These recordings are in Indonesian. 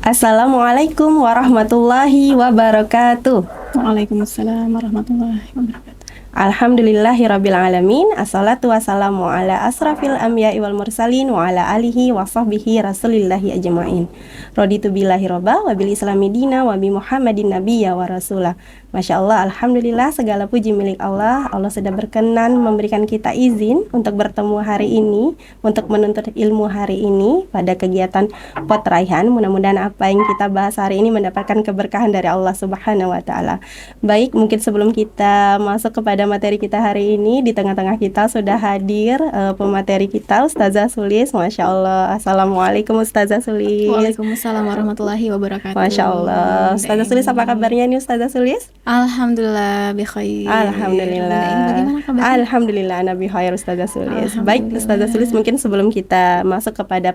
Assalamualaikum warahmatullahi wabarakatuh. Waalaikumsalam warahmatullahi wabarakatuh. Alhamdulillahirabbil alamin. Assalatu wassalamu ala asrafil anbiya'i wal mursalin wa ala alihi wa sahbihi rasulillahi ajma'in. Raditu billahi robba wa bil islami dina wa bi Muhammadin nabiyya wa rasulah. Masya Allah, alhamdulillah, segala puji milik Allah. Allah sudah berkenan memberikan kita izin untuk bertemu hari ini, untuk menuntut ilmu hari ini pada kegiatan Pot Raihan. Mudah-mudahan apa yang kita bahas hari ini mendapatkan keberkahan dari Allah Subhanahu wa taala. Baik, mungkin sebelum kita masuk kepada materi kita hari ini, di tengah-tengah kita sudah hadir pemateri kita, Ustazah Sulis. Masya Allah. Assalamualaikum Ustazah Sulis. Waalaikumsalam warahmatullahi wabarakatuh. Masya Allah. Ustazah Sulis, apa kabarnya nih Ustazah Sulis? Alhamdulillah bi khair. Alhamdulillah. Bagaimana kabarnya? Alhamdulillah Nabi khair Ustazah Sulis. Baik Ustazah Sulis, mungkin sebelum kita masuk kepada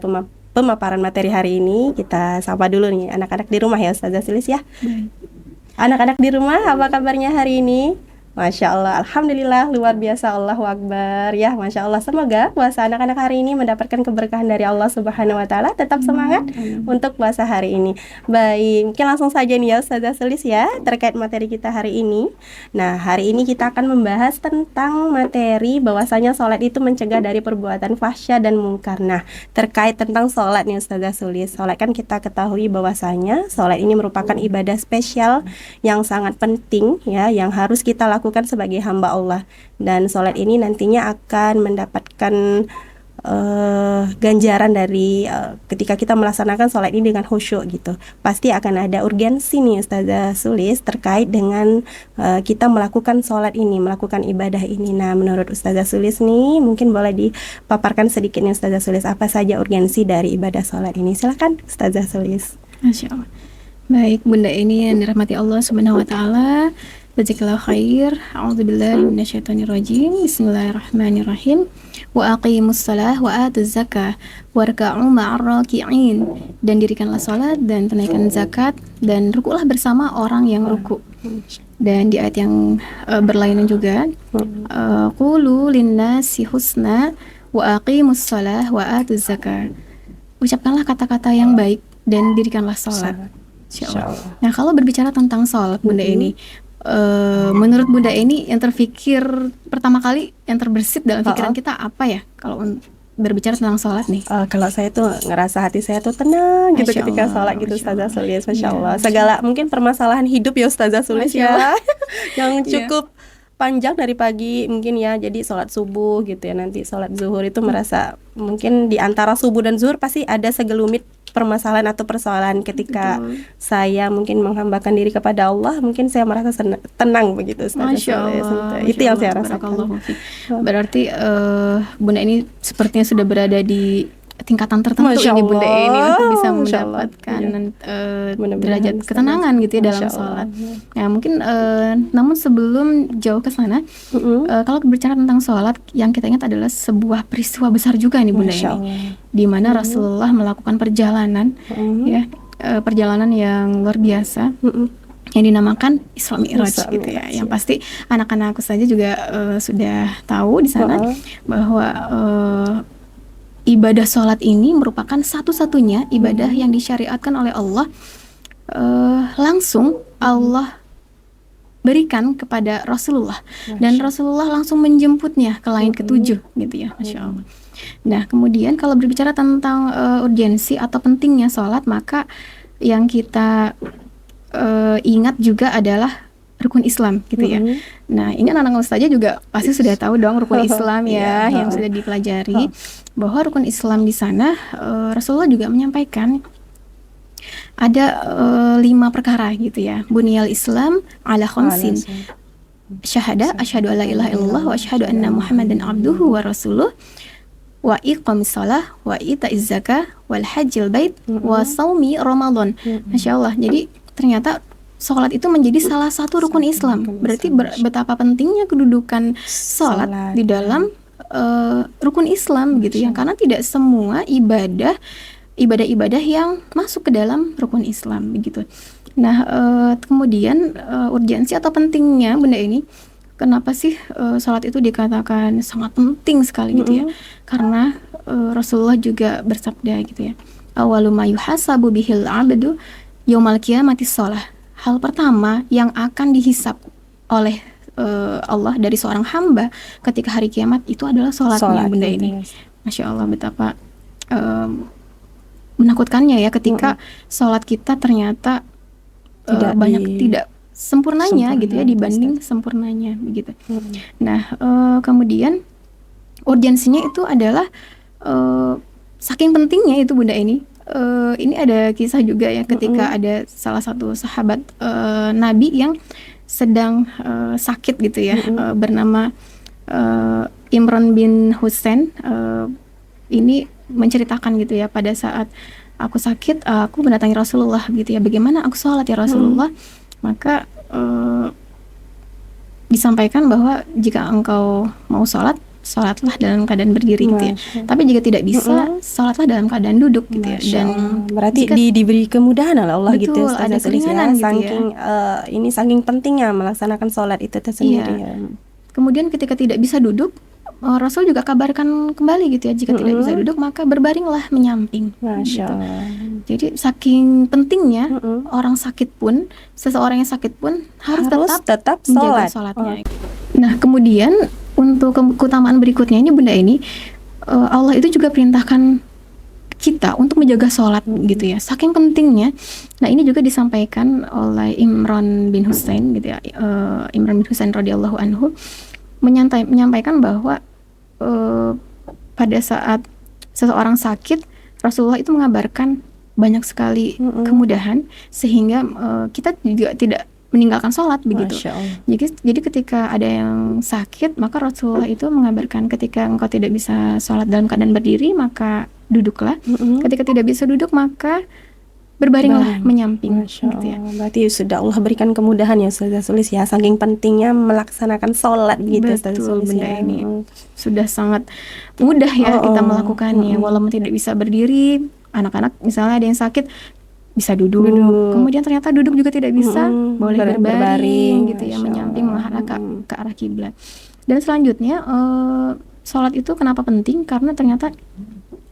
pemaparan materi hari ini, kita sapa dulu nih anak-anak di rumah ya Ustazah Sulis ya. Anak-anak di rumah, apa kabarnya hari ini? Masya Allah, alhamdulillah, luar biasa, Allahu Akbar ya, Masya Allah. Semoga puasa anak-anak hari ini mendapatkan keberkahan dari Allah Subhanahu wa taala. Tetap semangat untuk puasa hari ini. Baik, mungkin langsung saja nih ya Ustazah Sulis ya, terkait materi kita hari ini. Nah, hari ini kita akan membahas tentang materi bahwasanya sholat itu mencegah dari perbuatan fahsya dan mungkar. Nah, terkait tentang sholat nih Ustazah Sulis, sholat kan kita ketahui bahwasanya sholat ini merupakan ibadah spesial yang sangat penting ya, yang harus kita lakukan sebagai hamba Allah, dan sholat ini nantinya akan mendapatkan ganjaran dari ketika kita melaksanakan sholat ini dengan khusyuk gitu. Pasti akan ada urgensi nih Ustazah Sulis terkait dengan kita melakukan sholat ini, melakukan ibadah ini. Nah, menurut Ustazah Sulis nih, mungkin boleh dipaparkan sedikit nih Ustazah Sulis, apa saja urgensi dari ibadah sholat ini. Silakan Ustazah Sulis. Masya Allah. Baik Bunda ini yang dirahmati Allah Subhanahu wa taala. Jazakallahu khair. A'udzubillahi minasyaitonirrajim. Bismillahirrahmanirrahim. Wa aqimus shalah wa atuz zakah warka'u ma'ar raki'in. Dan dirikanlah salat dan tunaikan zakat dan rukuklah bersama orang yang ruku. Dan di ayat yang berlainan juga, qulu linnasi husna wa aqimus shalah wa atuz zakah. Ucapkanlah kata-kata yang baik dan dirikanlah salat. Insyaallah. Nah, kalau berbicara tentang salat Bunda ini, menurut Bunda ini yang terfikir pertama kali, yang terbersit dalam pikiran kita apa ya kalau berbicara tentang sholat nih? Kalau saya tuh ngerasa hati saya tuh tenang gitu ketika sholat gitu Ustazah Sulis. Masya Allah. Segala mungkin permasalahan hidup ya Ustazah Sulis ya yang cukup panjang dari pagi mungkin ya, jadi sholat subuh gitu ya, nanti sholat zuhur itu merasa mungkin di antara subuh dan zuhur pasti ada segelumit permasalahan atau persoalan. Ketika saya mungkin menghambakan diri kepada Allah, mungkin saya merasa tenang begitu Ustazah. Masya Allah. Itu yang saya rasakan. Berarti Bunda ini sepertinya sudah berada di tingkatan tertentu ini Bunda ini untuk bisa mendapatkan derajat ketenangan gitu ya dalam sholat. Nah mungkin namun sebelum jauh ke sana, kalau berbicara tentang sholat, yang kita ingat adalah sebuah peristiwa besar juga nih Bunda ini, di mana Rasulullah melakukan perjalanan ya, perjalanan yang luar biasa yang dinamakan Isra Mi'raj gitu ya. Yang pasti anak-anakku saja juga sudah tahu di sana bahwa ibadah sholat ini merupakan satu-satunya ibadah yang disyariatkan oleh Allah, langsung Allah berikan kepada Rasulullah, dan Rasulullah langsung menjemputnya ke langit ketujuh gitu ya. Masya Allah. Nah kemudian kalau berbicara tentang urgensi atau pentingnya sholat, maka yang kita ingat juga adalah rukun Islam gitu ya. Nah ini anak-anak saja juga pasti sudah tahu dong rukun Islam ya, yang sudah dipelajari, bahwa rukun Islam di sana Rasulullah juga menyampaikan ada 5 perkara gitu ya. Buniyal Islam ala khamsin, syahada asyhadu alla ilaha illallah wa asyhadu anna muhammadan abduhu wa rasuluh, wa iqamis shalah wa itaiz zakah wal hajjil bait wa shaumi ramadan. Masya Allah. Jadi ternyata sholat itu menjadi salah satu rukun Islam. Berarti betapa pentingnya kedudukan sholat di dalam rukun Islam gitu ya. Karena tidak semua ibadah ibadah-ibadah yang masuk ke dalam rukun Islam begitu. Nah, kemudian urgensi atau pentingnya benda ini, kenapa sih sholat itu dikatakan sangat penting sekali gitu ya? Karena Rasulullah juga bersabda gitu ya, awalu ma yuhasabu bihil abdu yaumal qiyamati sholah. Hal pertama yang akan dihisab oleh Allah dari seorang hamba ketika hari kiamat itu adalah sholatnya benda gitu ini. ya. Masya Allah, betapa menakutkannya ya ketika sholat kita ternyata tidak sempurnanya gitu ya dibanding sempurnanya begitu. Nah, kemudian urgensinya itu adalah saking pentingnya itu bunda ini. Ini ada kisah juga ya ketika ada salah satu sahabat Nabi yang sedang sakit gitu ya, bernama Imran bin Husain. Ini menceritakan gitu ya, pada saat aku sakit, aku mendatangi Rasulullah gitu ya, bagaimana aku sholat ya Rasulullah. Maka disampaikan bahwa jika engkau mau sholat, sholatlah dalam keadaan berdiri gitu ya. Tapi jika tidak bisa, sholatlah dalam keadaan duduk gitu ya. Dan berarti diberi kemudahan oleh Allah gitu. Betul, ada keringanan gitu saking, ya. Ini saking pentingnya melaksanakan sholat itu tersendiri. Iya. Kemudian ketika tidak bisa duduk, Rasul juga kabarkan kembali gitu ya, jika tidak bisa duduk maka berbaringlah menyamping. Masya gitu. Allah. Jadi saking pentingnya orang sakit pun, seseorang yang sakit pun harus tetap menjaga sholatnya. Nah, kemudian untuk keutamaan berikutnya ini bunda ini, Allah itu juga perintahkan kita untuk menjaga sholat gitu ya, saking pentingnya. Nah, ini juga disampaikan oleh Imran bin Husain gitu ya, Imran bin Husain radhiyallahu anhu menyampaikan bahwa pada saat seseorang sakit, Rasulullah itu mengabarkan banyak sekali kemudahan sehingga kita juga tidak meninggalkan sholat begitu. Jadi ketika ada yang sakit, maka Rasulullah itu mengabarkan ketika engkau tidak bisa sholat dalam keadaan berdiri, maka duduklah. Ketika tidak bisa duduk, maka berbaringlah menyamping. Gitu ya. Berarti sudah Allah berikan kemudahan ya Ustazah Sulis ya, saking pentingnya melaksanakan sholat gitu. Betul, benda ini sudah sangat mudah ya kita melakukannya. Walaupun tidak bisa berdiri, anak-anak misalnya ada yang sakit bisa duduk. Kemudian ternyata duduk juga tidak bisa, boleh berbaring gitu ya, menyamping menghadap ke arah kiblat. Dan selanjutnya sholat itu kenapa penting? Karena ternyata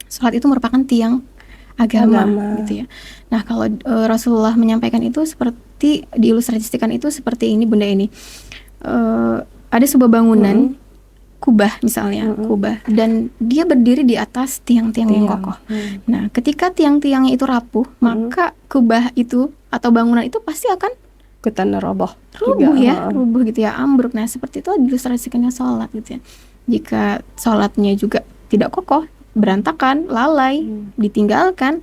sholat itu merupakan tiang agama gitu ya. Nah, kalau Rasulullah menyampaikan itu seperti diilustrasikan itu seperti ini bunda ini. Ada sebuah bangunan kubah misalnya, kubah, dan dia berdiri di atas tiang-tiang yang kokoh. Nah, ketika tiang-tiangnya itu rapuh, maka kubah itu atau bangunan itu pasti akan rubuh gitu ya, ambruk. Nah, seperti itu diilustrasikannya sholat gitu ya. Jika sholatnya juga tidak kokoh, berantakan, lalai, ditinggalkan,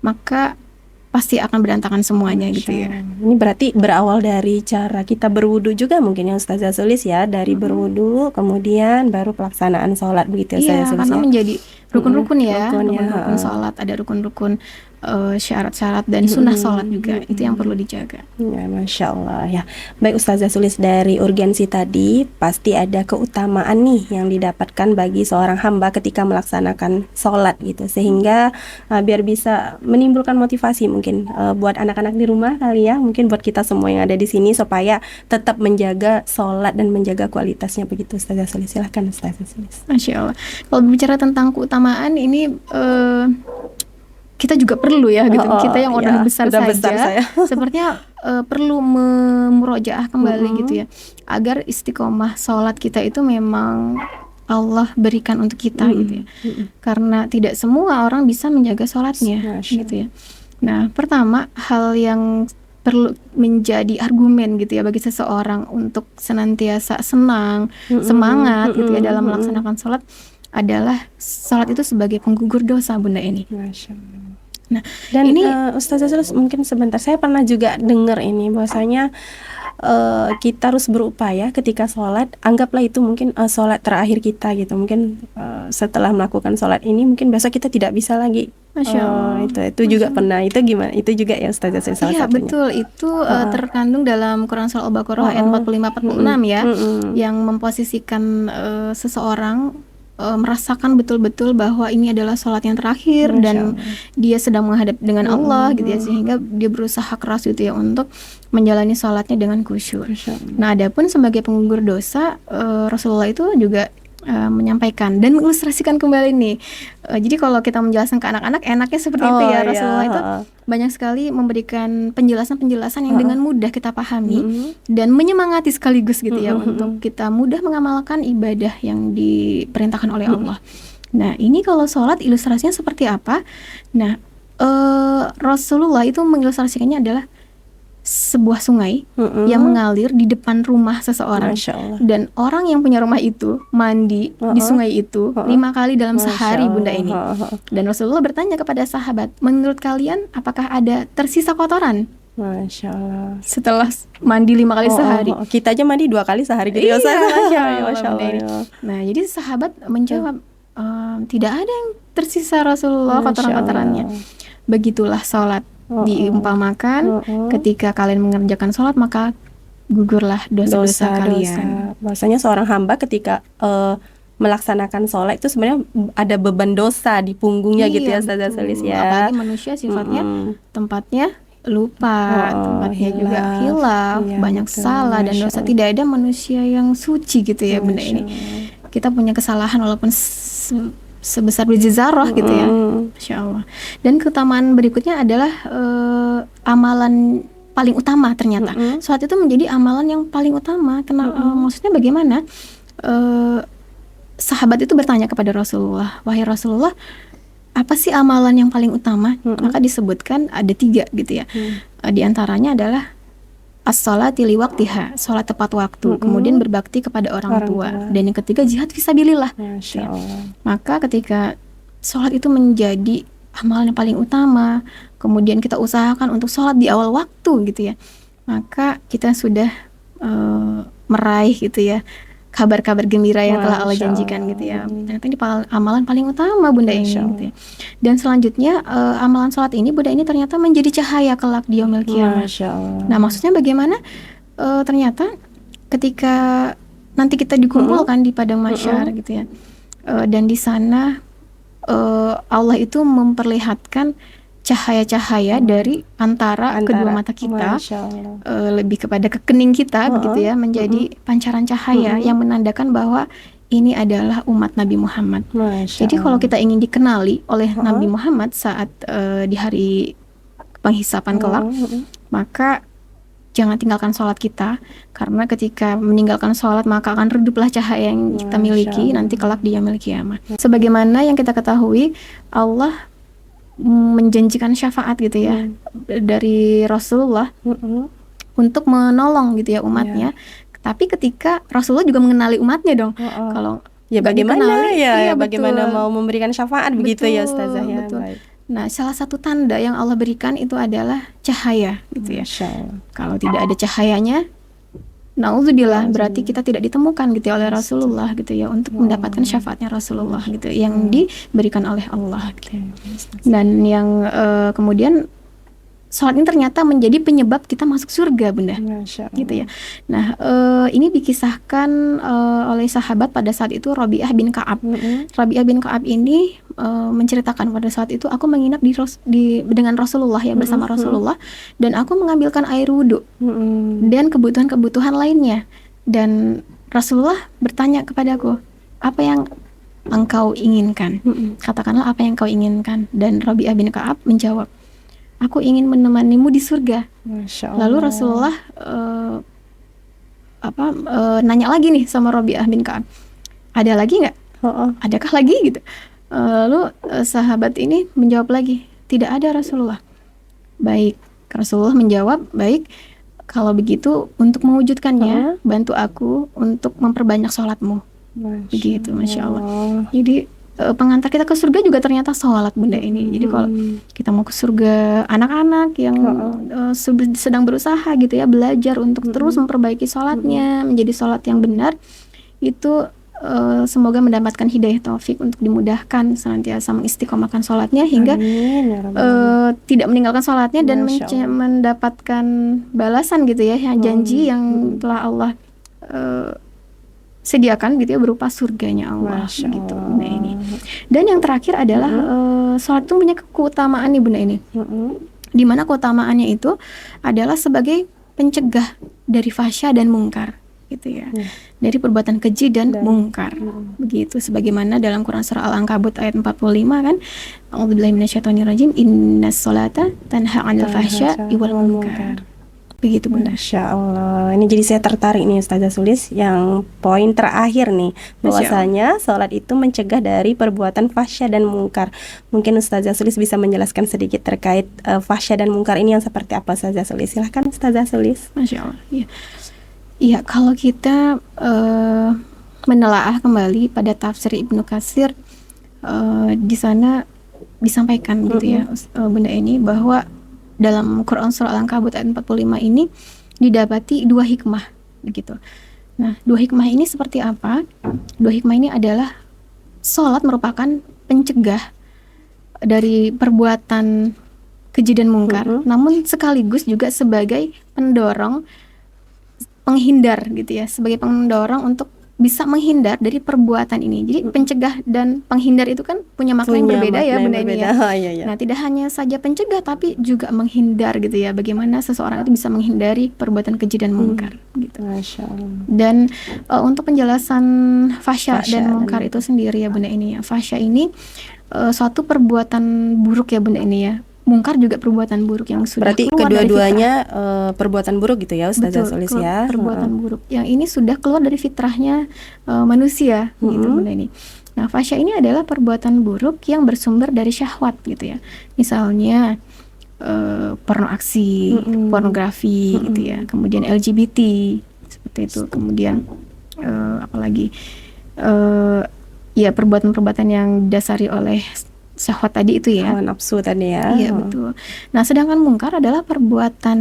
maka pasti akan berantakan semuanya gitu ya. Ini berarti berawal dari cara kita berwudu juga mungkin yang Ustazah Sulis ya, dari berwudu kemudian baru pelaksanaan sholat begitu ya. Iya, karena menjadi rukun-rukun ya, rukun-rukun sholat, ada rukun-rukun syarat-syarat dan sunnah sholat juga, itu yang perlu dijaga. Ya, Masya Allah ya. Baik Ustazah Sulis, dari urgensi tadi pasti ada keutamaan nih yang didapatkan bagi seorang hamba ketika melaksanakan sholat gitu, sehingga biar bisa menimbulkan motivasi mungkin buat anak-anak di rumah kali ya, mungkin buat kita semua yang ada di sini supaya tetap menjaga sholat dan menjaga kualitasnya begitu. Ustazah Sulis, silahkan Ustazah Sulis. Masya Allah. Kalau bicara tentang keutamaan ini kita juga perlu ya gitu. Kita yang udah besar saja sepertinya perlu memurojaah kembali gitu ya, agar istiqomah sholat kita itu memang Allah berikan untuk kita gitu ya. Karena tidak semua orang bisa menjaga sholatnya gitu ya. Nah, pertama hal yang perlu menjadi argumen gitu ya bagi seseorang untuk senantiasa senang, semangat gitu ya dalam melaksanakan sholat adalah sholat itu sebagai penggugur dosa bunda ini. Nah, dan ini Ustazah Sulis mungkin sebentar, saya pernah juga dengar ini bahwasanya kita harus berupaya ketika sholat, anggaplah itu mungkin sholat terakhir kita gitu, mungkin setelah melakukan sholat ini mungkin besok kita tidak bisa lagi. Masya Allah. Itu juga pernah, itu gimana? Itu juga ya Ustazah Sulis salah satunya. Iya betul, itu terkandung dalam Quran Surah Al-Baqarah ayat 45-46 ya, yang memposisikan seseorang merasakan betul-betul bahwa ini adalah sholat yang terakhir Masya dan Allah. dia sedang menghadap dengan Allah gitu ya, sehingga dia berusaha keras gitu ya untuk menjalani sholatnya dengan khusyuk. Masya Allah. Nah, adapun sebagai penggugur dosa, Rasulullah itu juga menyampaikan dan mengilustrasikan kembali nih. Jadi kalau kita menjelaskan ke anak-anak enaknya seperti itu ya. Oh, Rasulullah iya. itu banyak sekali memberikan penjelasan-penjelasan yang dengan mudah kita pahami Mm-mm. dan menyemangati sekaligus gitu ya, Mm-mm. untuk kita mudah mengamalkan ibadah yang diperintahkan oleh Allah. Nah, ini kalau sholat ilustrasinya seperti apa? Nah, Rasulullah itu mengilustrasikannya adalah sebuah sungai Mm-mm. yang mengalir di depan rumah seseorang. Masya Allah. Dan orang yang punya rumah itu mandi di sungai itu 5 kali dalam Masya sehari, Bunda Allah. ini. Dan Rasulullah bertanya kepada sahabat, menurut kalian apakah ada tersisa kotoran Masya Allah. setelah mandi 5 kali sehari? Kita aja mandi 2 kali sehari gitu Iya, ya Ustaz. Masya Allah, Masya Allah. Bunda ini. Ya. Nah, jadi sahabat menjawab, tidak ada yang tersisa Masya Rasulullah kotoran-kotorannya. Allah. Begitulah sholat diumpamakan, ketika kalian mengerjakan sholat maka gugurlah dosa-dosa kalian. Bahwasanya seorang hamba ketika melaksanakan sholat itu sebenarnya ada beban dosa di punggungnya gitu ya Ustazah betul. Sulis ya. Apalagi manusia sifatnya tempatnya lupa, tempatnya juga hilaf, Iya, banyak betul. salah dan Masya dosa. Allah. Tidak ada manusia yang suci gitu ya, Bunda Masya ini. Allah. Kita punya kesalahan walaupun sebesar biji zarah gitu ya. Masya Allah. Dan keutamaan berikutnya adalah amalan paling utama ternyata. Sholat itu menjadi amalan yang paling utama. Maksudnya bagaimana? Sahabat itu bertanya kepada Rasulullah, wahai Rasulullah, apa sih amalan yang paling utama? Maka disebutkan ada 3 gitu ya. Di antaranya adalah as-sholati li waqtiha, sholat tepat waktu, kemudian berbakti kepada orang tua, dan yang ketiga jihad fisabilillah. Masya Allah. Maka ketika sholat itu menjadi amalan yang paling utama, kemudian kita usahakan untuk sholat di awal waktu gitu ya, maka kita sudah meraih gitu ya kabar-kabar gembira yang telah Allah janjikan gitu ya. Ternyata ini amalan paling utama, Bunda ini gitu ya. Dan selanjutnya amalan sholat ini, Bunda ini ternyata menjadi cahaya kelak di yaumil qiyamah. Masya Allah. Nah, maksudnya bagaimana? Ternyata ketika nanti kita dikumpulkan di padang mahsyar gitu ya, dan di sana Allah itu memperlihatkan cahaya-cahaya dari antara kedua mata kita, lebih kepada ke kening kita begitu ya, menjadi pancaran cahaya yang menandakan bahwa ini adalah umat Nabi Muhammad. Jadi kalau kita ingin dikenali oleh Nabi Muhammad saat di hari penghisapan kelak, maka jangan tinggalkan sholat kita, karena ketika meninggalkan sholat maka akan reduplah cahaya yang kita miliki nanti kelak di yaumil qiyamah. Sebagaimana yang kita ketahui, Allah menjanjikan syafaat gitu ya dari Rasulullah untuk menolong gitu ya umatnya. Tapi ketika Rasulullah juga mengenali umatnya dong. Kalau ya bagaimana dikenali, ya bagaimana mau memberikan syafaat begitu ya Ustazah ya. Betul. Nah, salah satu tanda yang Allah berikan itu adalah cahaya gitu ya. Kalau tidak ada cahayanya, nauzubillah, berarti kita tidak ditemukan gitu ya oleh Rasulullah gitu ya, untuk mendapatkan syafaatnya Rasulullah gitu yang diberikan oleh Allah gitu. Dan yang kemudian sholat ini ternyata menjadi penyebab kita masuk surga, Bunda, gitu ya. Nah, ini dikisahkan oleh sahabat pada saat itu, Rabi'ah bin Ka'ab. Rabi'ah bin Ka'ab ini menceritakan pada saat itu aku menginap dengan Rasulullah ya, bersama Rasulullah, dan aku mengambilkan air wudhu dan kebutuhan-kebutuhan lainnya. Dan Rasulullah bertanya kepadaku, apa yang engkau inginkan? Katakanlah apa yang kau inginkan. Dan Rabi'ah bin Ka'ab menjawab, aku ingin menemanimu di surga. Lalu Rasulullah nanya lagi nih sama Rabi'ah bin Ka'ab, ada lagi nggak? Adakah lagi gitu? Lalu sahabat ini menjawab lagi, tidak ada Rasulullah. Baik, Rasulullah menjawab, baik, kalau begitu untuk mewujudkannya, bantu aku untuk memperbanyak sholatmu. Begitu, Masya Allah. Jadi pengantar kita ke surga juga ternyata sholat, Bunda ini. Jadi kalau kita mau ke surga, anak-anak yang sedang berusaha gitu ya, belajar untuk terus memperbaiki sholatnya menjadi sholat yang benar, itu semoga mendapatkan hidayah taufik untuk dimudahkan senantiasa mengistiqomahkan sholatnya hingga tidak meninggalkan sholatnya dan mendapatkan balasan gitu ya, janji yang telah Allah sediakan gitu ya berupa surganya Allah. Masya Gitu Allah. Bunda ini. Dan yang terakhir adalah sholat itu punya keutamaan nih Bunda ini. Di mana keutamaannya itu adalah sebagai pencegah dari fahsya dan mungkar gitu ya. Dari perbuatan keji dan mungkar. Begitu sebagaimana dalam Quran surah Al-Ankabut ayat 45 kan, A'udzubillahi minasyaitonirrajim, innas sholata tanha 'anil fahsya'i wal munkar. Begitu Bunda. Masya Allah. Ini jadi saya tertarik nih Ustazah Sulis yang poin terakhir nih, bahwasanya sholat itu mencegah dari perbuatan fahsya dan mungkar. Mungkin Ustazah Sulis bisa menjelaskan sedikit terkait fahsya dan mungkar ini yang seperti apa Ustazah Sulis? Silahkan Ustazah Sulis. Masya Allah. Iya. Iya, kalau kita menelaah kembali pada tafsir Ibnu Katsir, di sana disampaikan gitu ya Bunda ini, bahwa dalam Quran surah Al-Ankabut ayat 45 ini didapati dua hikmah begitu. Nah, dua hikmah ini seperti apa? Dua hikmah ini adalah sholat merupakan pencegah dari perbuatan keji dan mungkar, namun sekaligus juga sebagai pendorong penghindar gitu ya, sebagai pendorong untuk bisa menghindar dari perbuatan ini. Jadi pencegah dan penghindar itu kan punya makna yang berbeda ya Bunda ini ya. Nah, tidak hanya saja pencegah tapi juga menghindar gitu ya. Bagaimana seseorang itu bisa menghindari perbuatan keji dan mungkar gitu. Masya Allah. Dan untuk penjelasan fahsya dan mungkar itu sendiri ya Bunda ini ya. Fahsya ini suatu perbuatan buruk ya Bunda ini ya. Mungkar juga perbuatan buruk yang sudah berarti keluar kedua-duanya perbuatan buruk gitu ya Ustazah Sulis ya. Perbuatan buruk yang ini sudah keluar dari fitrahnya manusia gitu Bunda ini. Nah, fahsya ini adalah perbuatan buruk yang bersumber dari syahwat gitu ya. Misalnya porno aksi, pornografi gitu ya. Kemudian LGBT seperti itu. Kemudian apalagi ya perbuatan-perbuatan yang didasari oleh syahwat tadi itu ya, hawa nafsu tadi ya. Iya betul. Nah, sedangkan mungkar adalah perbuatan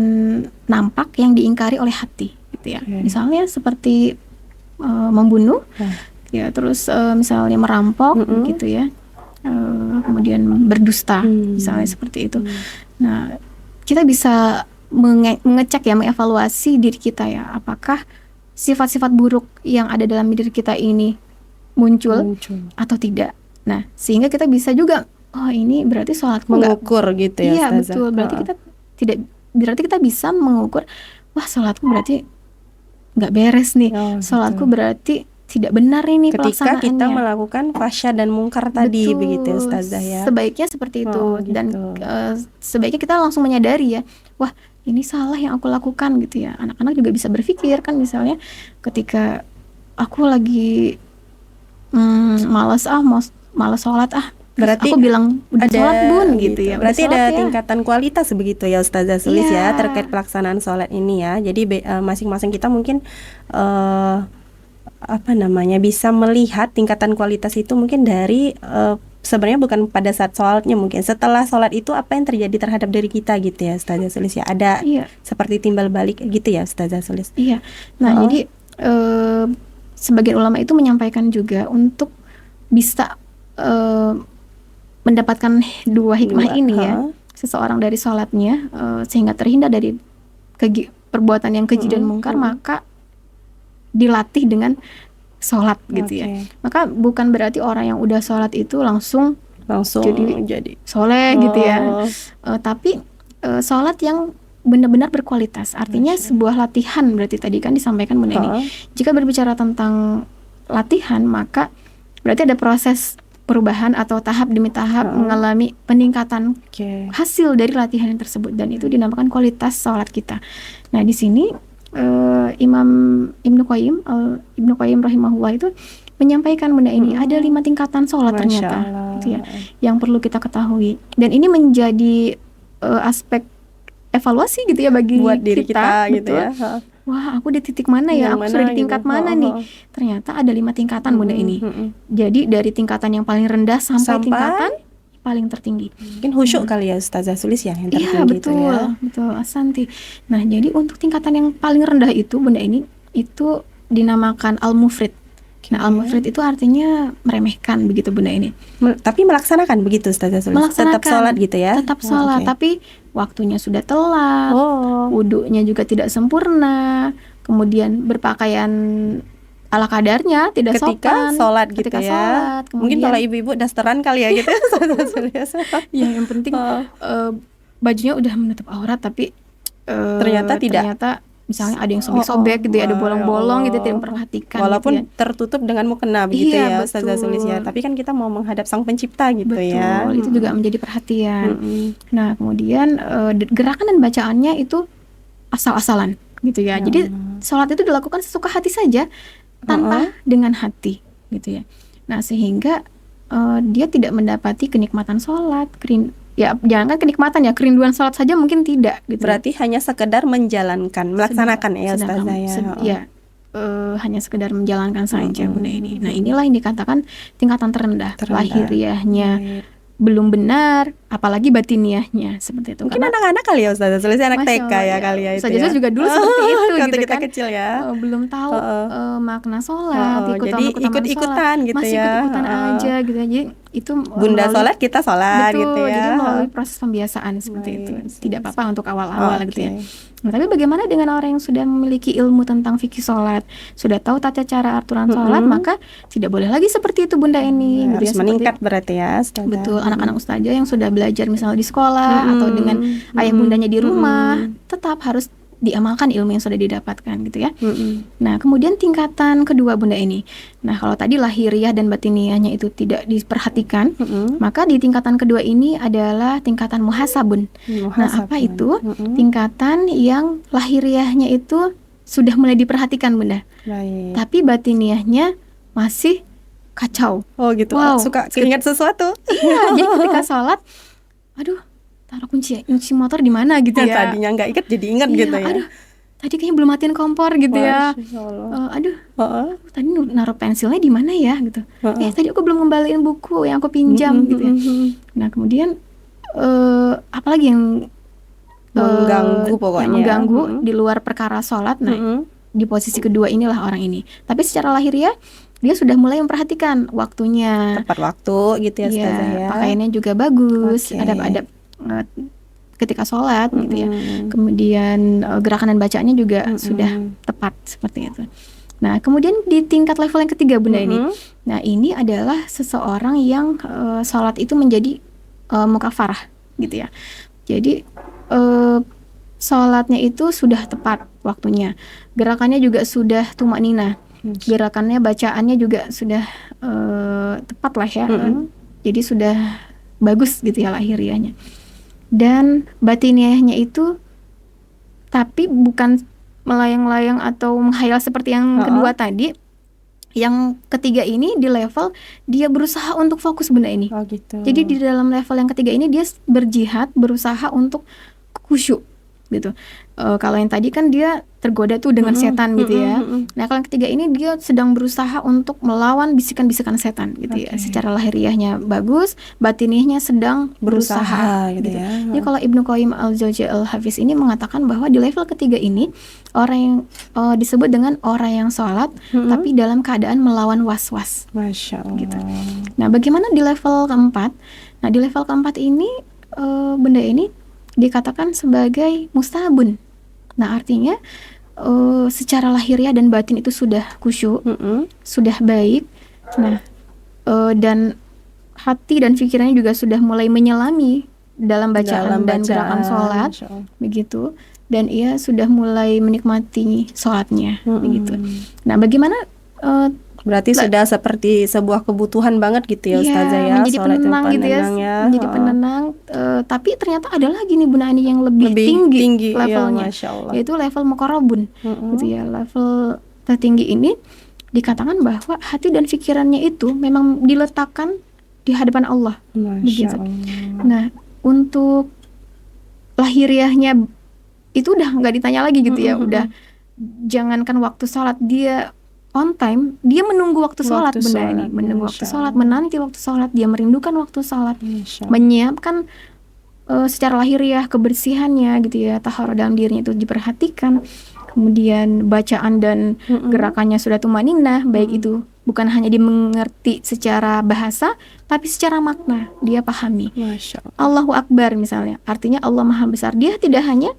nampak yang diingkari oleh hati gitu ya. Misalnya seperti membunuh ya, terus misalnya merampok gitu ya, kemudian berdusta misalnya seperti itu. Nah, kita bisa mengecek ya, mengevaluasi diri kita ya, apakah sifat-sifat buruk yang ada dalam diri kita ini muncul atau tidak. Nah, sehingga kita bisa juga, oh ini berarti sholatku mengukur gitu ya. Iya betul, berarti kita tidak, berarti kita bisa mengukur, wah sholatku berarti nggak beres nih, sholatku berarti tidak benar ini pelaksanaannya. Ketika kita melakukan fahsya dan mungkar tadi, begitu Ustazah ya. Sebaiknya seperti itu dan sebaiknya kita langsung menyadari ya, wah ini salah yang aku lakukan gitu ya. Anak-anak juga bisa berpikir kan, misalnya ketika aku lagi malas sholat berarti aku bilang udah sholat bun gitu ya. Berarti ada tingkatan kualitas begitu ya Ustazah Sulis ya terkait pelaksanaan sholat ini ya. Jadi masing-masing kita mungkin bisa melihat tingkatan kualitas itu mungkin dari sebenarnya bukan pada saat sholatnya, mungkin setelah sholat itu apa yang terjadi terhadap diri kita gitu ya Ustazah Sulis ya. Ada seperti timbal balik gitu ya Ustazah Sulis. Iya. Nah jadi sebagian ulama itu menyampaikan juga untuk bisa mendapatkan dua hikmah ini ya, seseorang dari sholatnya sehingga terhindar dari perbuatan yang keji dan mungkar, maka dilatih dengan sholat gitu ya. Maka bukan berarti orang yang udah sholat itu langsung jadi soleh gitu ya, tapi sholat yang benar-benar berkualitas. Artinya sebuah latihan, berarti tadi kan disampaikan Bunda ini. Jika berbicara tentang latihan, maka berarti ada proses perubahan atau tahap demi tahap mengalami peningkatan hasil dari latihan yang tersebut, dan itu dinamakan kualitas sholat kita. Nah, di sini Imam Ibnu Qayyim rahimahullah itu menyampaikan Bunda ini ada 5 tingkatan sholat ternyata gitu ya, yang perlu kita ketahui, dan ini menjadi aspek evaluasi gitu ya bagi buat diri kita gitu ya. Wah, aku di titik mana ya? Aku sudah di tingkat mana nih? Ternyata ada 5 tingkatan Bunda ini. Jadi dari tingkatan yang paling rendah sampai tingkatan paling tertinggi. Mungkin khusyuk kali ya Ustazah Sulis ya yang tertinggi. Iya, betul, betul Asanti. Nah, jadi untuk tingkatan yang paling rendah itu Bunda ini itu dinamakan al-mufrid. Nah, al-mufrid itu artinya meremehkan begitu Bunda ini. Tapi melaksanakan begitu Ustazah Sulis. Tetap sholat gitu ya. Tetap sholat, tapi waktunya sudah telat. Wudunya juga tidak sempurna. Kemudian berpakaian ala kadarnya, tidak ketika sopan sholat gitu ketika ya. sholat. Mungkin Kemudian kalau ibu-ibu dasteran kali ya gitu. ya yang penting bajunya udah menutup aurat, tapi Ternyata tidak. ternyata misalnya ada yang sobek-sobek gitu ya, ada bolong-bolong gitu, tidak memperhatikan walaupun gitu ya. tertutup dengan mukena begitu Iya, ya Ustazah Sulis ya. betul. Tapi kan kita mau menghadap Sang Pencipta gitu ya. Betul, itu juga menjadi perhatian. Mm-mm. Nah, kemudian gerakan dan bacaannya itu asal-asalan gitu ya. Jadi sholat itu dilakukan sesuka hati saja tanpa dengan hati gitu ya. Nah, sehingga dia tidak mendapati kenikmatan sholat, ya jangan kenikmatan ya, kerinduan sholat saja mungkin tidak gitu. Berarti hanya sekedar menjalankan, melaksanakan ya Ustazah ya. Ya, hanya sekedar menjalankan saja Bunda ini. Nah, inilah yang dikatakan tingkatan terendah. Lahiriahnya belum benar, apalagi batiniahnya seperti itu. Mungkin anak-anak kali ya Ustazah Sulis, anak TK ya kali ya itu Ustazah ya. juga dulu seperti itu Waktu gitu kita kan. kecil ya. Belum tahu makna sholat, Jadi ikut-ikutan gitu masih ya. ikut-ikutan aja gitu. Jadi itu Bunda sholat kita sholat betul, gitu ya. jadi melalui proses pembiasaan seperti itu. Tidak apa-apa untuk awal-awal gitu ya. Okay. Nah, tapi bagaimana dengan orang yang sudah memiliki ilmu tentang fikih sholat, sudah tahu tata cara aturan sholat, maka tidak boleh lagi seperti itu Bunda ini. Gitu Harus ya, meningkat berarti ya Ustazah. Betul, anak-anak ustazah yang sudah belajar misalnya di sekolah atau dengan ayah bundanya di rumah, tetap harus diamalkan ilmu yang sudah didapatkan gitu ya. Nah, kemudian tingkatan kedua Bunda ini. Nah, kalau tadi lahiriah dan batiniahnya itu tidak diperhatikan, maka di tingkatan kedua ini adalah tingkatan muhasabun. Nah, apa itu? Tingkatan yang lahiriahnya itu sudah mulai diperhatikan Bunda. Baik. Tapi batiniahnya masih kacau. Oh gitu. Wow. Suka keinget sesuatu. Iya, jadi ketika sholat, aduh, taruh kunci motor di mana gitu ya. Tadinya nggak inget jadi inget gitu ya. Aduh, tadi kayaknya belum matiin kompor gitu ya. Aduh, tadi naruh pensilnya di mana ya gitu. Tadi aku belum ngembaliin buku yang aku pinjam gitu ya. Nah, kemudian apalagi yang mengganggu pokoknya. Mengganggu di luar perkara sholat. Nah, di posisi kedua inilah orang ini. Tapi secara lahiriah dia sudah mulai memperhatikan waktunya. Tepat waktu gitu ya Ustazah ya. Pakaiannya juga bagus, adab-adab ketika sholat gitu ya. Kemudian gerakan dan bacaannya juga sudah tepat seperti itu. Nah, kemudian di tingkat level yang ketiga Bunda ini. Nah, ini adalah seseorang yang sholat itu menjadi mukafarah gitu ya. Jadi sholatnya itu sudah tepat waktunya. Gerakannya juga sudah tumakninah. Gerakannya, bacaannya juga sudah tepat lah ya. Jadi sudah bagus gitu ya lahiriahnya. Dan batiniahnya itu tapi bukan melayang-layang atau menghayal seperti yang kedua tadi. Yang ketiga ini di level dia berusaha untuk fokus Bunda ini. Oh gitu. Jadi di dalam level yang ketiga ini dia berjihad, berusaha untuk khusyuk gitu. Kalau yang tadi kan dia tergoda tuh dengan setan gitu ya. Nah, kalau yang ketiga ini dia sedang berusaha untuk melawan bisikan-bisikan setan gitu ya. Secara lahiriahnya bagus, batiniahnya sedang berusaha gitu ya. Jadi kalau Ibnu Qayyim al-Jauziyah al-Hafiz ini mengatakan bahwa di level ketiga ini orang yang disebut dengan orang yang sholat tapi dalam keadaan melawan was-was. Masya Allah. Gitu. Nah, bagaimana di level keempat? Nah, di level keempat ini benda ini dikatakan sebagai mustabun. Nah, artinya secara lahiriah dan batin itu sudah khusyuk, sudah baik. Nah, dan hati dan pikirannya juga sudah mulai menyelami dalam bacaan dan gerakan sholat, begitu. Dan ia sudah mulai menikmati sholatnya, begitu. Nah, bagaimana? Berarti sudah seperti sebuah kebutuhan banget gitu ya Ustazah ya. Menjadi penenang gitu ya. Menjadi penenang. Tapi ternyata ada lagi nih Bunda Ani yang lebih tinggi levelnya, yaitu level muqarrabun gitu ya. Level tertinggi ini dikatakan bahwa hati dan pikirannya itu memang diletakkan di hadapan Allah. Begitu. Nah, untuk lahiriahnya itu udah nggak ditanya lagi gitu ya. Udah jangankan waktu sholat, dia on time, dia menunggu waktu sholat Bunda ini, menunggu waktu sholat, menanti waktu sholat, dia merindukan waktu sholat, menyiapkan secara lahiriah kebersihannya gitu ya, taharah dalam dirinya itu diperhatikan, kemudian bacaan dan gerakannya sudah tumaninah, baik itu bukan hanya dimengerti secara bahasa, tapi secara makna dia pahami. Allahu Akbar misalnya, artinya Allah Maha Besar. Dia tidak hanya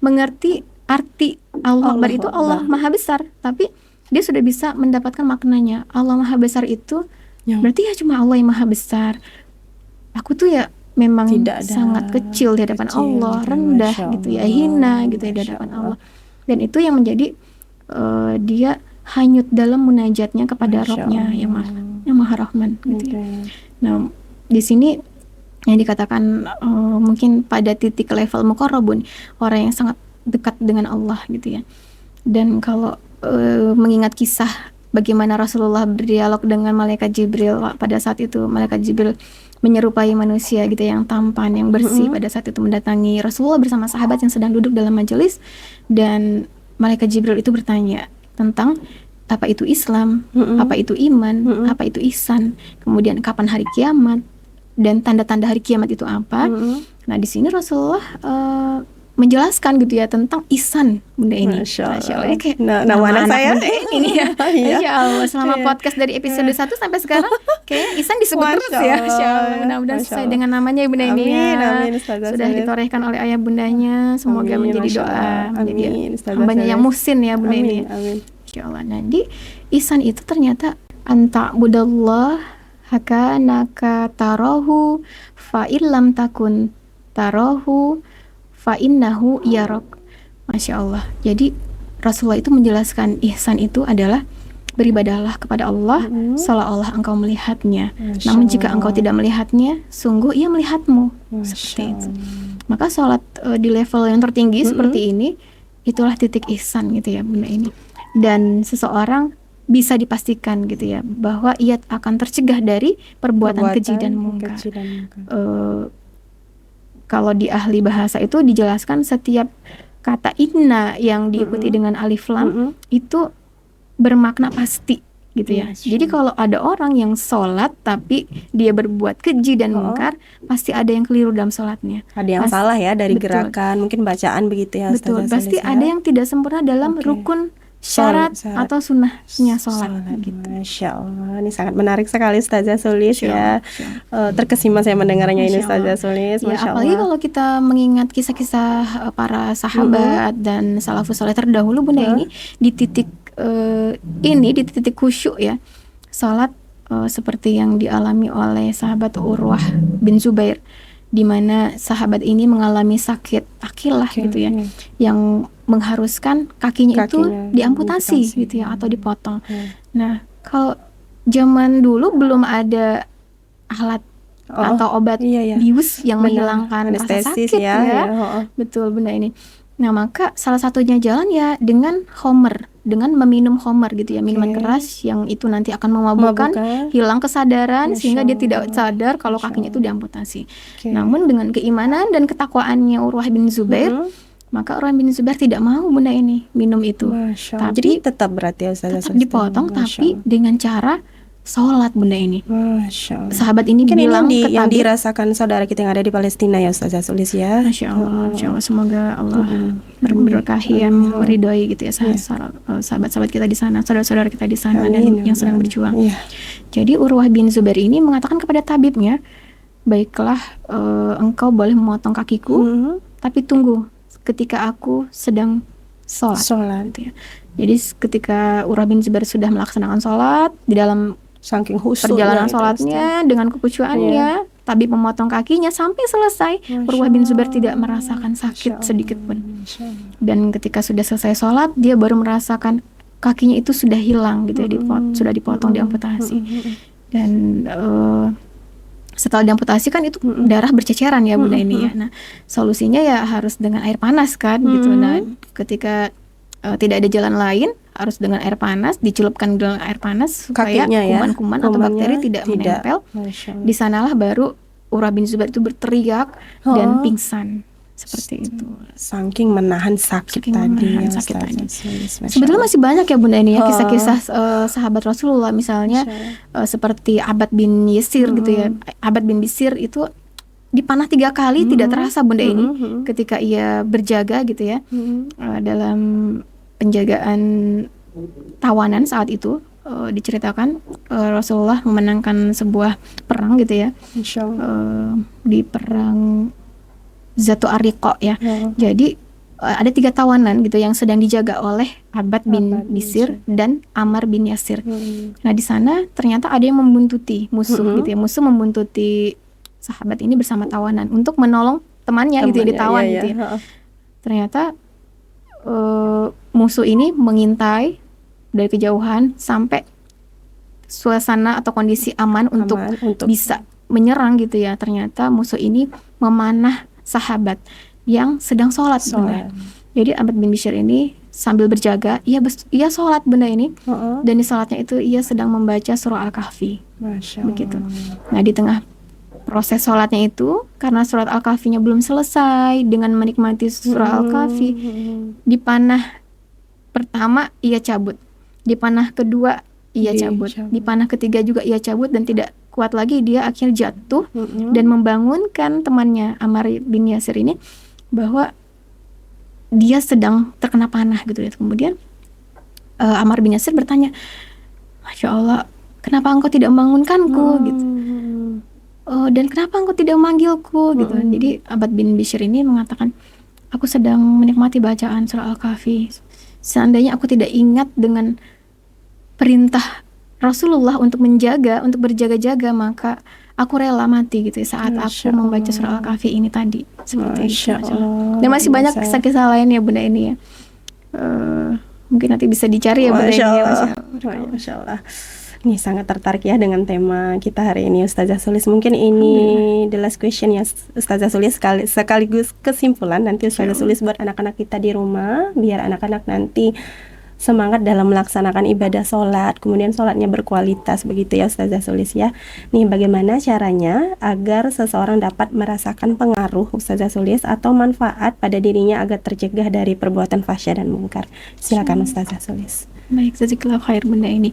mengerti arti Allah Akbar itu Allah Maha Besar, tapi dia sudah bisa mendapatkan maknanya. Allah Maha Besar itu Ya. berarti ya cuma Allah yang Maha Besar. Aku tuh ya memang Tidak ada sangat kecil di hadapan kecil Allah, gitu, rendah Masya gitu ya, Allah, hina gitu ya di Masya hadapan Allah. Allah. Dan itu yang menjadi dia hanyut dalam munajatnya kepada Masya Rabb-nya Allah. yang Maha Rahman gitu ya. Oke. Nah, di sini yang dikatakan mungkin pada titik level muqarrabun, orang yang sangat dekat dengan Allah gitu ya. Dan kalau mengingat kisah bagaimana Rasulullah berdialog dengan malaikat Jibril pada saat itu, malaikat Jibril menyerupai manusia gitu yang tampan, yang bersih, pada saat itu mendatangi Rasulullah bersama sahabat yang sedang duduk dalam majelis, dan malaikat Jibril itu bertanya tentang apa itu Islam, apa itu iman, apa itu ihsan, kemudian kapan hari kiamat, dan tanda-tanda hari kiamat itu apa. Nah, di sini Rasulullah menjelaskan gitu ya tentang ihsan bunda ini. Masya Allah. Ya, kayak Nama nama anak saya. bunda ini nih ya. Iya. Masya Allah, selama Iya. podcast dari episode 1 sampai sekarang kayaknya ihsan disebut Masya terus ya. Masya Allah. Allah. Mudah-mudahan Masya sesuai Allah. dengan namanya ya bunda ini ya. Amin, amin, Ustazah Sudah Sulis. ditorehkan oleh ayah bundanya, semoga Amin, menjadi Masya doa, Allah. menjadi Amin, Ustazah hambanya yang Sulis. muhsin ya bunda ini. Amin, amin. Masya Allah. Nah, di ihsan itu ternyata anta'budallah hakanaka tarahu fa illam takun tarahu fa innahu yarak. Masya Allah. Jadi Rasulullah itu menjelaskan ihsan itu adalah beribadahlah kepada Allah seolah-olah engkau melihatnya. Masya Namun jika Allah. engkau tidak melihatnya, sungguh ia melihatmu. Masya Seperti itu. Allah. Maka sholat di level yang tertinggi seperti ini, itulah titik ihsan gitu ya bunda ini. Dan seseorang bisa dipastikan gitu ya bahwa ia akan tercegah dari perbuatan keji dan mungkar. keji dan mungkar. Kalau di ahli bahasa itu dijelaskan setiap kata inna yang diikuti dengan alif lam itu bermakna pasti gitu ya. Masya Jadi kalau ada orang yang sholat tapi dia berbuat keji dan mungkar, pasti ada yang keliru dalam sholatnya. Ada yang salah ya dari Betul. gerakan, mungkin bacaan begitu ya Betul, Ustazah pasti Sulis ya. ada yang tidak sempurna dalam Oke. rukun syarat atau sunnahnya sholat gitu. Masya Allah, ini sangat menarik sekali Ustazah Sulis Masya ya. Allah. Terkesima saya mendengarnya ini Masya Allah. Ustazah Sulis, Ya, Masya apalagi Allah. kalau kita mengingat kisah-kisah para sahabat dan salafus saleh terdahulu bunda ini di titik di titik khusyuk ya, salat seperti yang dialami oleh sahabat Urwah bin Zubair, di mana sahabat ini mengalami sakit akilah gitu ya, yang mengharuskan kakinya itu diamputasi gitu ya atau dipotong. Nah, kalau zaman dulu belum ada alat atau obat bius yang menghilangkan rasa sakit ya. Betul bunda ini. Nah, maka salah satunya jalan ya dengan homer, dengan meminum homer gitu ya, minuman keras yang itu nanti akan memabukkan, hilang kesadaran sehingga dia tidak sadar kalau kakinya itu diamputasi. Namun dengan keimanan dan ketakwaannya Urwah bin Zubair, maka Urwah bin Zubair tidak mau bunda ini minum itu. Tapi jadi tetap berarti ya Ustazah tetap dipotong, tapi dengan cara sholat bunda ini. Masya Allah. Sahabat ini Mungkin bilang ini yang tabib, dirasakan saudara kita yang ada di Palestina ya Ustazah Sulis ya. Masya Allah, Masya Allah. Semoga Allah berkahi yang meridhoi gitu ya sahabat-sahabat kita di sana, saudara-saudara kita di sana dan yang sedang berjuang. Jadi Urwah bin Zubair ini mengatakan kepada tabibnya, baiklah engkau boleh memotong kakiku, tapi tunggu ketika aku sedang sholat. Gitu ya. Jadi ketika Urwah bin Zubair sudah melaksanakan sholat di dalam saking khusyuk perjalanan sholatnya dengan kekhusyuannya, tabib memotong kakinya sampai selesai. Urwah bin Zubair tidak merasakan sakit sedikit pun. Dan ketika sudah selesai sholat, dia baru merasakan kakinya itu sudah hilang gitu ya, sudah dipotong, diamputasi. Dan setelah diamputasi kan itu darah berceceran ya bunda ini ya. Nah, solusinya ya harus dengan air panas kan gitu. Nah, ketika tidak ada jalan lain, harus dengan air panas, dicelupkan dengan air panas supaya kuman-kuman atau bakteri tidak menempel. Di sanalah baru Urwah bin Zubair itu berteriak dan pingsan. Seperti itu. Saking menahan sakit tadi. Sebetulnya masih banyak ya bunda ini ya kisah-kisah sahabat Rasulullah, misalnya seperti Abbad bin Yasir gitu ya. Abbad bin Bisir itu dipanah 3 kali tidak terasa bunda ini ketika ia berjaga gitu ya dalam penjagaan tawanan saat itu. Diceritakan Rasulullah memenangkan sebuah perang gitu ya, di perang Zatu Ariqa ya. Jadi ada 3 tawanan gitu yang sedang dijaga oleh Abbad bin Abbad bin Bishr Bishr. dan Ammar bin Yasir. Nah, di sana ternyata ada yang membuntuti musuh gitu ya. Musuh membuntuti sahabat ini bersama tawanan untuk menolong temannya gitu ya, ditawan Iya, gitu ya. iya. Ternyata musuh ini mengintai dari kejauhan sampai suasana atau kondisi aman untuk bisa menyerang gitu ya. Ternyata musuh ini memanah sahabat yang sedang sholat. Bunda. Jadi Abbad bin Bishr ini sambil berjaga, ia sholat bunda ini, dan di sholatnya itu ia sedang membaca surah Al-Kahfi. Begitu. Nah, di tengah proses sholatnya itu, karena surat Al-Kahfinya belum selesai, dengan menikmati surah Al-Kahfi, di panah pertama ia cabut, di panah kedua ia cabut, di panah ketiga juga ia cabut, dan tidak kuat lagi dia akhirnya jatuh dan membangunkan temannya Ammar bin Yasir ini bahwa dia sedang terkena panah gitu ya. Kemudian Ammar bin Yasir bertanya, Masya Allah, kenapa engkau tidak membangunkanku gitu? Dan kenapa engkau tidak memanggilku gitu? Jadi Abbad bin Bishr ini mengatakan, aku sedang menikmati bacaan surah Al-Kahfi. Seandainya aku tidak ingat dengan perintah Rasulullah untuk menjaga, untuk berjaga-jaga, maka aku rela mati gitu ya, saat aku membaca surah Al-Kahfi ini tadi. Seperti itu. Dan masih banyak kisah-kisah lain ya bunda ini ya. Mungkin nanti bisa dicari ya bunda ini ya. Masya Allah. Ini sangat tertarik ya dengan tema kita hari ini Ustazah Sulis. Mungkin ini the last question ya Ustazah Sulis, sekaligus kesimpulan nanti Ustazah Sulis buat anak-anak kita di rumah, biar anak-anak nanti semangat dalam melaksanakan ibadah sholat, kemudian sholatnya berkualitas, begitu ya Ustazah Sulis ya. Nih, bagaimana caranya agar seseorang dapat merasakan pengaruh Ustazah Sulis atau manfaat pada dirinya agar tercegah dari perbuatan fahsya dan mungkar? Silakan Ustazah Sulis. Baik, jazakallahu khair bunda ini.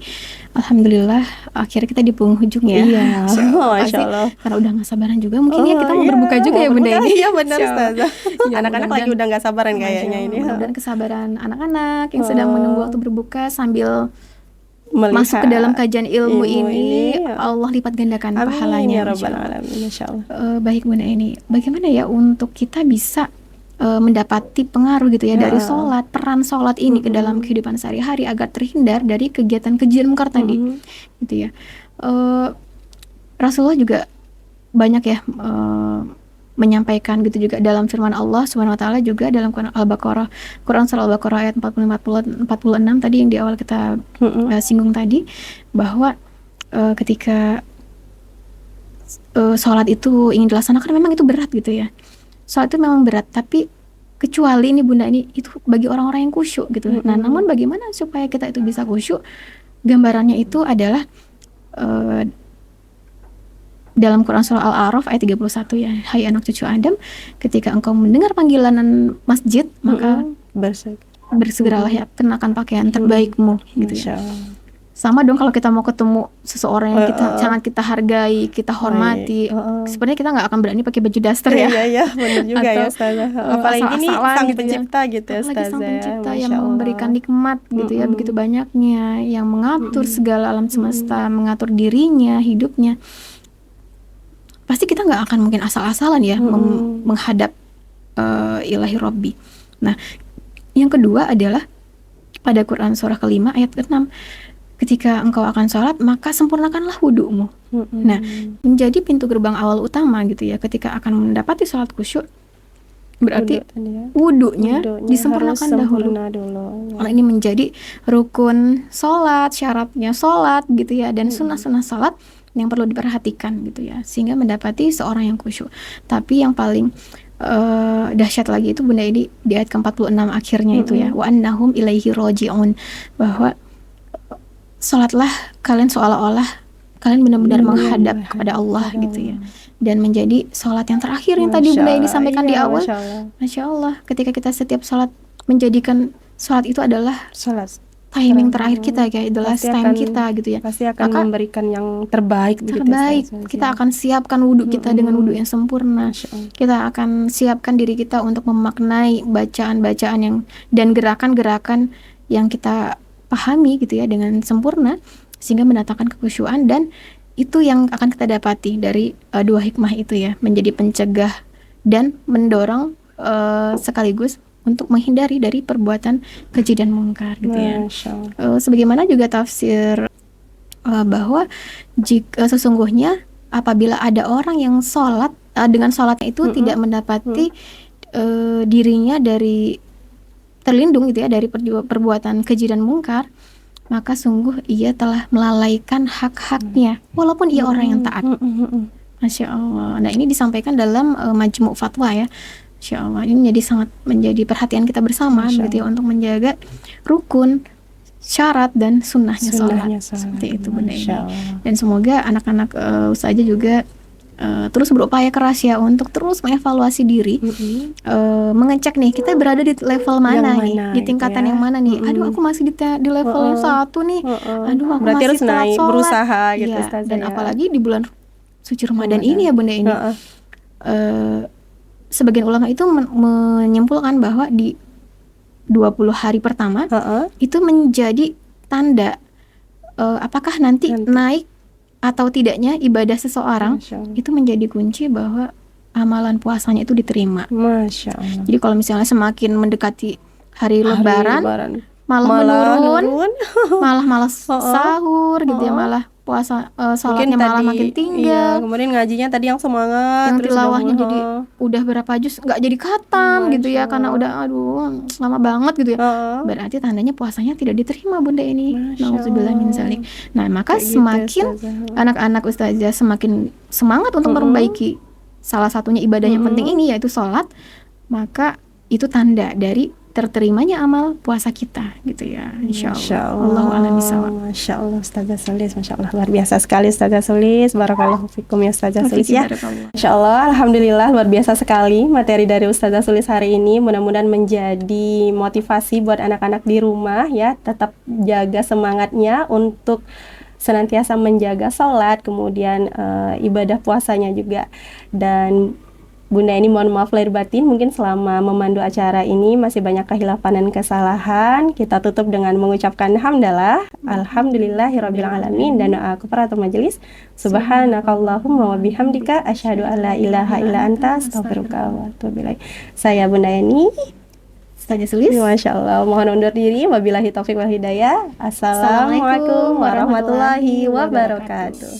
Alhamdulillah akhirnya kita di penghujung ya. Iya, Masya Allah. Karena udah gak sabaran juga mungkin ya kita mau berbuka juga ya bunda ini. Iya benar Ustazah. Anak-anak lagi udah gak sabaran kayaknya ini. Dan kesabaran anak-anak yang sedang menunggu waktu berbuka sambil melihat masuk ke dalam kajian ilmu ini, Allah lipat gandakan pahalanya. Amin ya rabbal alamin, insyaallah. Baik bunda ini, bagaimana ya untuk kita bisa mendapati pengaruh gitu ya dari sholat, peran sholat ini ke dalam kehidupan sehari-hari agar terhindar dari kegiatan keji dan mungkar tadi, gitu ya. Rasulullah juga banyak ya menyampaikan gitu juga dalam firman Allah Subhanahu wa taala, juga dalam Quran surah Al-Baqarah ayat 45 46 tadi yang di awal kita singgung tadi, bahwa ketika sholat itu ingin dilaksanakan memang itu berat gitu ya. Sholat itu memang berat, tapi kecuali ini bunda ini itu bagi orang-orang yang khusyuk gitu. Nah, namun bagaimana supaya kita itu bisa khusyuk? Gambarannya itu adalah dalam Quran surah Al-A'raf ayat 31 ya. Hai anak cucu Adam, ketika engkau mendengar panggilan masjid, maka bersegeralah ya, kenakan pakaian terbaikmu gitu ya. Sama dong kalau kita mau ketemu seseorang yang sangat kita hargai, kita hormati, sebenarnya kita nggak akan berani pakai baju daster ya. Iya, benar juga ya Ustazah. Apalagi ini sang gitu pencipta ya. Gitu ya Ustazah. Apalagi sang pencipta yang memberikan nikmat gitu ya, begitu banyaknya, yang mengatur segala alam semesta, mengatur dirinya, hidupnya. Pasti kita nggak akan mungkin asal-asalan ya menghadap ilahi Rabbi. Nah, yang kedua adalah pada Quran surah kelima ayat ke-6, ketika engkau akan sholat maka sempurnakanlah wudhumu. Nah, menjadi pintu gerbang awal utama gitu ya ketika akan mendapati sholat khusyuk, berarti wudhunya disempurnakan dahulu. Karena ini menjadi rukun sholat, syaratnya sholat gitu ya, dan sunnah-sunnah sholat yang perlu diperhatikan gitu ya, sehingga mendapati seorang yang khusyuk. Tapi yang paling dahsyat lagi itu bunda ini di ayat ke-46 akhirnya itu ya, wa annahum ilaihi raji'un, bahwa sholatlah kalian seolah-olah kalian benar-benar menghadap kepada Allah gitu ya, dan menjadi sholat yang terakhir yang tadi bunda ini sampaikan di awal. Masya Allah, ketika kita setiap sholat menjadikan sholat itu adalah timing terakhir kita, kayak the last time kita gitu ya, pasti akan memberikan yang terbaik gitu, kita akan siapkan wudhu kita dengan wudhu yang sempurna. Kita akan siapkan diri kita untuk memaknai bacaan-bacaan yang dan gerakan-gerakan yang kita pahami gitu ya dengan sempurna, sehingga mendatangkan kekhusyuan. Dan itu yang akan kita dapati dari dua hikmah itu ya, menjadi pencegah dan mendorong sekaligus untuk menghindari dari perbuatan keji dan mungkar gitu ya. Masya Allah. Sebagaimana juga tafsir bahwa jika sesungguhnya apabila ada orang yang sholat dengan sholatnya itu tidak mendapati dirinya dari terlindung gitu ya dari perbuatan keji dan mungkar, maka sungguh ia telah melalaikan hak-haknya walaupun ia orang yang taat. Masya Allah. Nah ini disampaikan dalam Majmu' Fatwa ya. Masya Allah. Ini menjadi perhatian kita bersama gitu ya, untuk menjaga rukun, syarat dan sunnahnya sholat. Seperti itu Bunda ini. Dan semoga anak-anak ustazah juga terus berupaya keras ya untuk terus mengevaluasi diri, mengecek nih kita berada di level mana nih, di tingkatan yang mana nih. Aduh aku masih di level yang satu nih. Aduh aku berarti masih harus telat naik, sholat. berusaha gitu Ya, Ustazah dan ya. apalagi di bulan suci Ramadan ini ya Bunda ini. Sebagian ulama itu menyimpulkan bahwa di 20 hari pertama itu menjadi tanda apakah nanti naik atau tidaknya ibadah seseorang, itu menjadi kunci bahwa amalan puasanya itu diterima. Masya Allah. Jadi kalau misalnya semakin mendekati hari Lebaran malah menurun, malah malas sahur gitu ya, malah puasa sholatnya malah makin tinggal. Kemudian ngajinya tadi yang semangat, yang terus tilawahnya jadi udah berapa juz nggak jadi khatam gitu ya, karena udah aduh lama banget gitu ya. Berarti tandanya puasanya tidak diterima Bunda ini. Nauzubillah min zalik. Nah maka semakin anak-anak ustazah semakin semangat untuk memperbaiki salah satunya ibadah yang penting ini yaitu sholat, maka itu tanda dari terterimanya amal puasa kita gitu ya, insyaallah. Allahu a'lam bishawab. Masya Allah Ustazah Sulis, Masya Allah luar biasa sekali Ustazah Sulis. Barakallahu fikum ya Ustazah Sulis ya. Masya Allah, alhamdulillah luar biasa sekali materi dari Ustazah Sulis hari ini. Mudah-mudahan menjadi motivasi buat anak-anak di rumah ya, tetap jaga semangatnya untuk senantiasa menjaga sholat, kemudian ibadah puasanya juga. Dan Bunda ini mohon maaf lahir batin, mungkin selama memandu acara ini masih banyak khilafan dan kesalahan. Kita tutup dengan mengucapkan hamdalah, alhamdulillahirabbil alamin, dan doa kafaratul majelis. Subhanakallahumma wa bihamdika asyhadu an la ilaha illa anta astaghfiruka wa atubu ilaik. Saya Bunda ini Ustazah Sulis. Masya Allah, mohon undur diri. Wabillahi taufiq wal hidayah. Assalamualaikum warahmatullahi wabarakatuh.